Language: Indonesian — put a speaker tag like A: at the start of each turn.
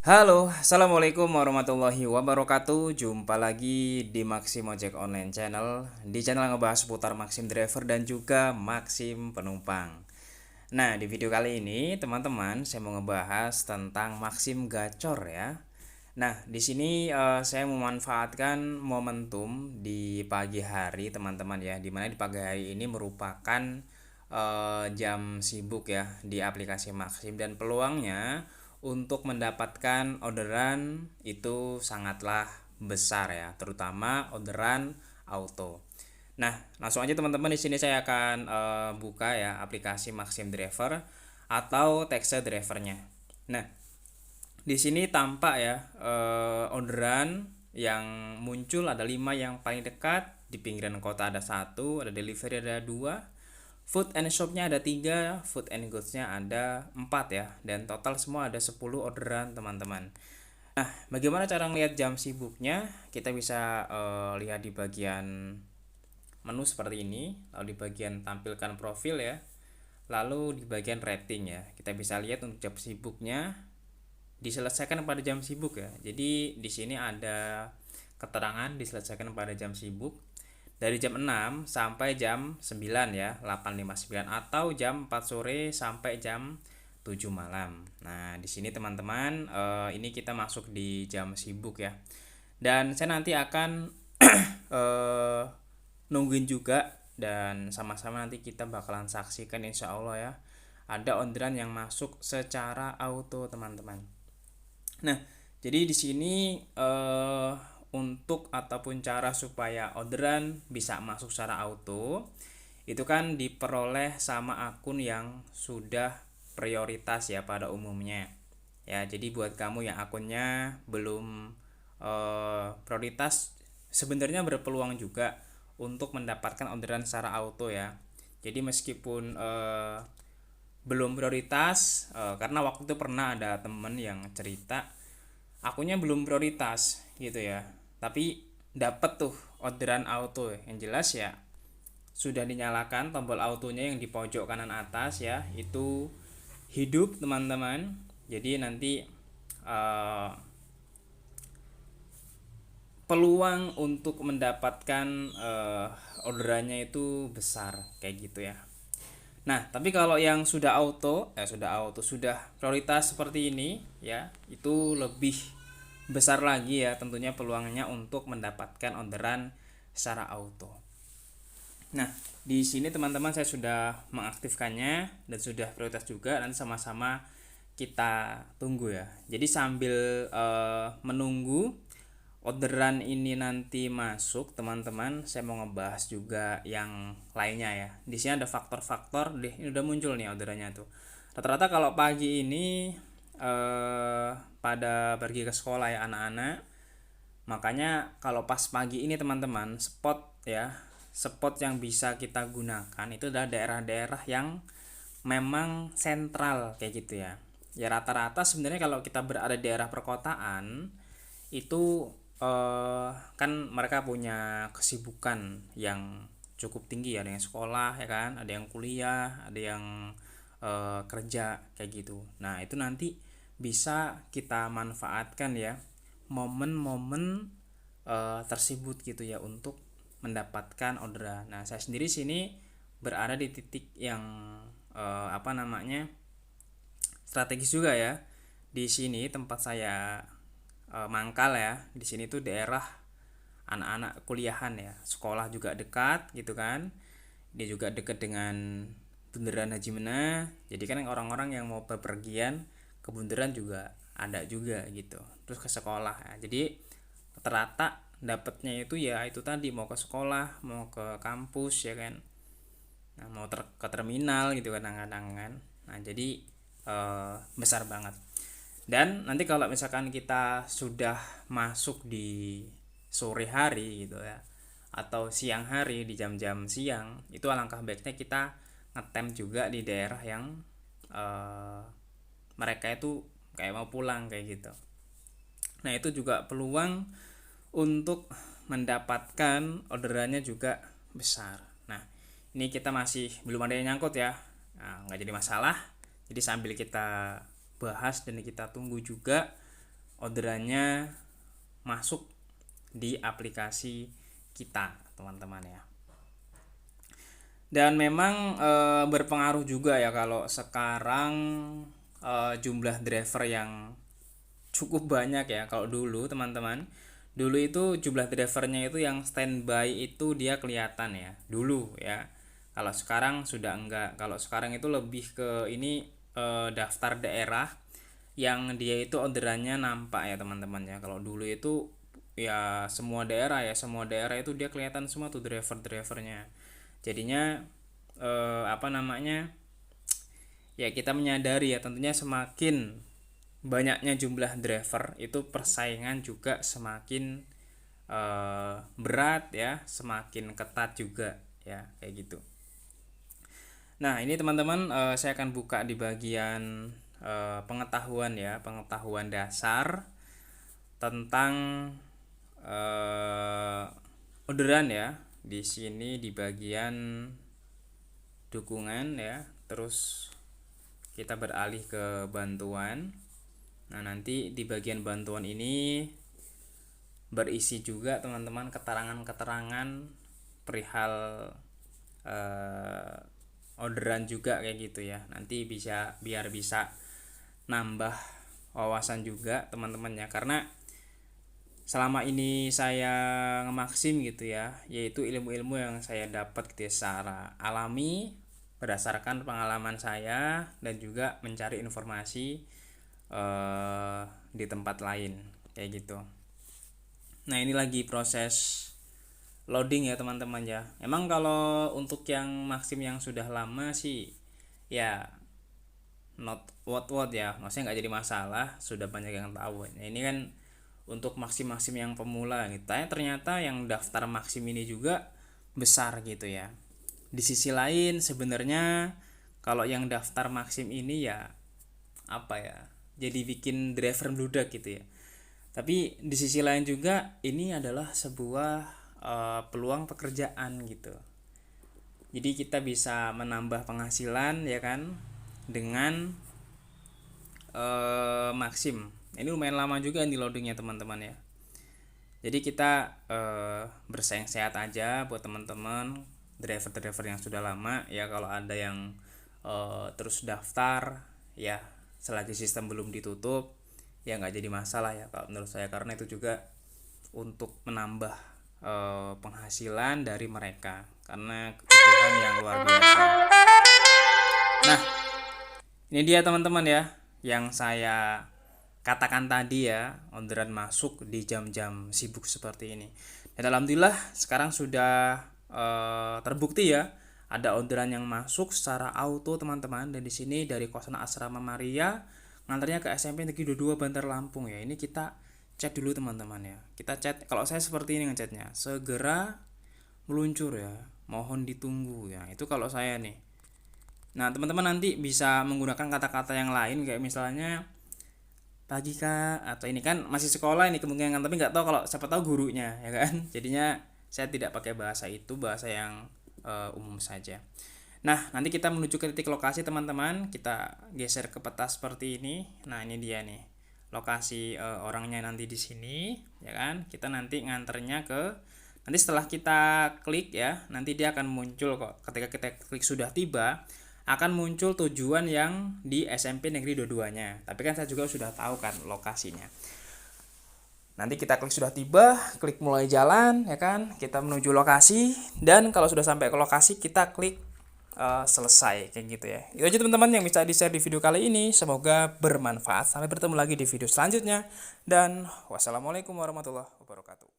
A: Halo, assalamualaikum warahmatullahi wabarakatuh. Jumpa lagi di Maxim Ojek Online Channel. Di channel yang ngebahas seputar Maxim Driver dan juga Maxim Penumpang. Nah, di video kali ini teman-teman saya mau ngebahas tentang Maxim Gacor ya. Nah, di sini saya memanfaatkan momentum di pagi hari teman-teman ya, dimana di pagi hari ini merupakan jam sibuk ya di aplikasi Maxim, dan peluangnya untuk mendapatkan orderan itu sangatlah besar ya, terutama orderan auto. Nah, langsung aja teman-teman, di sini saya akan buka ya aplikasi Maxim Driver atau Taxi Drivernya. Nah, di sini tampak ya orderan yang muncul ada 5 yang paling dekat, di pinggiran kota ada satu, ada delivery ada 2, food and shopnya ada 3, food and goodsnya ada 4 ya, dan total semua ada 10 orderan teman-teman. Nah, bagaimana cara melihat jam sibuknya? Kita bisa lihat di bagian menu seperti ini, lalu di bagian tampilkan profil ya, lalu di bagian rating ya. Kita bisa lihat untuk jam sibuknya diselesaikan pada jam sibuk ya. Jadi di sini ada keterangan diselesaikan pada jam sibuk dari jam 6 sampai jam 9 ya, 8.59, atau jam 4 sore sampai jam 7 malam. Nah, di sini teman-teman ini kita masuk di jam sibuk ya. Dan saya nanti akan eh, nungguin juga, dan sama-sama nanti kita bakalan saksikan insya Allah ya, ada orderan yang masuk secara auto teman-teman. Nah, jadi di sini untuk ataupun cara supaya orderan bisa masuk secara auto itu kan diperoleh sama akun yang sudah prioritas ya pada umumnya. Ya, jadi buat kamu yang akunnya belum prioritas, sebenarnya berpeluang juga untuk mendapatkan orderan secara auto ya. Jadi meskipun belum prioritas, karena waktu itu pernah ada temen yang cerita akunnya belum prioritas gitu ya, tapi dapat tuh orderan auto. Yang jelas ya, sudah dinyalakan tombol autonya yang di pojok kanan atas ya, itu hidup teman-teman. Jadi nanti uh, peluang untuk mendapatkan orderannya itu besar kayak gitu ya. Nah, tapi kalau yang sudah prioritas seperti ini ya, itu lebih besar lagi ya tentunya peluangnya untuk mendapatkan orderan secara auto. Nah, di sini teman-teman saya sudah mengaktifkannya dan sudah prioritas juga, nanti sama-sama kita tunggu ya. Jadi sambil menunggu orderan ini nanti masuk teman-teman, saya mau ngebahas juga yang lainnya ya. Di sini ada faktor-faktor deh, ini udah muncul nih orderannya tuh. Rata-rata kalau pagi ini pada pergi ke sekolah ya anak-anak, makanya kalau pas pagi ini teman-teman, spot yang bisa kita gunakan itu adalah daerah-daerah yang memang sentral kayak gitu ya. Ya rata-rata sebenarnya kalau kita berada di daerah perkotaan itu kan mereka punya kesibukan yang cukup tinggi ya, ada yang sekolah ya kan, ada yang kuliah, ada yang kerja kayak gitu. Nah, itu nanti bisa kita manfaatkan ya momen-momen tersebut gitu ya untuk mendapatkan orderan. Nah, saya sendiri sini berada di titik yang strategis juga ya. Di sini tempat saya mangkal ya. Di sini tuh daerah anak-anak kuliahan ya. Sekolah juga dekat gitu kan. Dia juga dekat dengan Bundaran Haji Mena. Jadi kan orang-orang yang mau bepergian ke bundaran juga ada juga gitu. Terus ke sekolah ya. Jadi rata-rata dapatnya itu ya itu tadi, mau ke sekolah, mau ke kampus ya kan. Nah, mau ke terminal gitu kadang-kadang kan. Nah, jadi besar banget. Dan nanti kalau misalkan kita sudah masuk di sore hari gitu ya, atau siang hari di jam-jam siang, itu alangkah baiknya kita ngetem juga di daerah yang eh, mereka itu kayak mau pulang kayak gitu. Nah, itu juga peluang untuk mendapatkan orderannya juga besar. Nah, ini kita masih belum ada yang nyangkut ya. Nah, nggak jadi masalah. Jadi sambil kita bahas dan kita tunggu juga orderannya masuk di aplikasi kita, teman-teman ya. Dan memang berpengaruh juga ya kalau sekarang jumlah driver yang cukup banyak ya. Kalau dulu teman-teman, dulu itu jumlah drivernya itu yang standby itu dia kelihatan ya dulu ya. Kalau sekarang sudah enggak. Kalau sekarang itu lebih ke ini daftar daerah yang dia itu orderannya nampak ya teman-teman ya. Kalau dulu itu ya semua daerah itu dia kelihatan semua tuh drivernya. Jadinya ya kita menyadari ya, tentunya semakin banyaknya jumlah driver itu persaingan juga semakin berat ya, semakin ketat juga ya, kayak gitu. Nah ini teman-teman, saya akan buka di bagian pengetahuan ya, pengetahuan dasar tentang orderan ya. Di sini di bagian dukungan ya, terus kita beralih ke bantuan. Nah nanti di bagian bantuan ini berisi juga teman-teman keterangan-keterangan perihal orderan juga kayak gitu ya. Nanti biar bisa nambah wawasan juga teman-teman ya, karena selama ini saya ngemaksim gitu ya, yaitu ilmu-ilmu yang saya dapat gitu ya, secara alami berdasarkan pengalaman saya dan juga mencari informasi di tempat lain kayak gitu. Nah ini lagi proses loading ya teman-teman ya. Emang kalau untuk yang Maxim yang sudah lama sih ya not what ya, maksudnya nggak jadi masalah, sudah banyak yang tahu. Nah ini kan untuk Maxim yang pemula gitu. Ternyata yang daftar Maxim ini juga besar gitu ya. Di sisi lain sebenarnya kalau yang daftar Maxim ini ya apa ya, jadi bikin driver meludak gitu ya. Tapi di sisi lain juga ini adalah sebuah peluang pekerjaan gitu. Jadi kita bisa menambah penghasilan ya kan dengan Maxim. Ini lumayan lama juga di loadingnya teman-teman ya. Jadi kita bersaing sehat aja buat teman-teman driver yang sudah lama ya. Kalau ada yang terus daftar ya, selagi sistem belum ditutup ya nggak jadi masalah ya kalau menurut saya, karena itu juga untuk menambah penghasilan dari mereka karena kebutuhan yang luar biasa. Nah ini dia teman-teman ya yang saya katakan tadi ya, orderan masuk di jam-jam sibuk seperti ini. Dan alhamdulillah sekarang sudah terbukti ya, ada orderan yang masuk secara auto teman-teman. Dan di sini dari kawasan Asrama Maria ngantarnya ke SMP Negeri 22 Bantar Lampung ya. Ini kita chat dulu teman-teman ya. Kita chat, kalau saya seperti ini ngechatnya, segera meluncur ya, mohon ditunggu ya. Itu kalau saya nih. Nah teman-teman nanti bisa menggunakan kata-kata yang lain kayak misalnya pagi kak, atau ini kan masih sekolah ini kemungkinan, tapi nggak tahu kalau siapa tahu gurunya ya kan. Jadinya saya tidak pakai bahasa itu, bahasa yang umum saja. Nah nanti kita menuju ke titik lokasi teman-teman, kita geser ke peta seperti ini. Nah ini dia nih lokasi orangnya nanti di sini ya kan. Kita nanti nganternya ke, nanti setelah kita klik ya, nanti dia akan muncul kok. Ketika kita klik sudah tiba, akan muncul tujuan yang di SMP Negeri 22-nya. Tapi kan saya juga sudah tahu kan lokasinya. Nanti kita klik sudah tiba, klik mulai jalan ya kan. Kita menuju lokasi, dan kalau sudah sampai ke lokasi kita klik selesai kayak gitu ya. Itu aja teman-teman yang bisa di-share di video kali ini. Semoga bermanfaat. Sampai bertemu lagi di video selanjutnya, dan wassalamualaikum warahmatullahi wabarakatuh.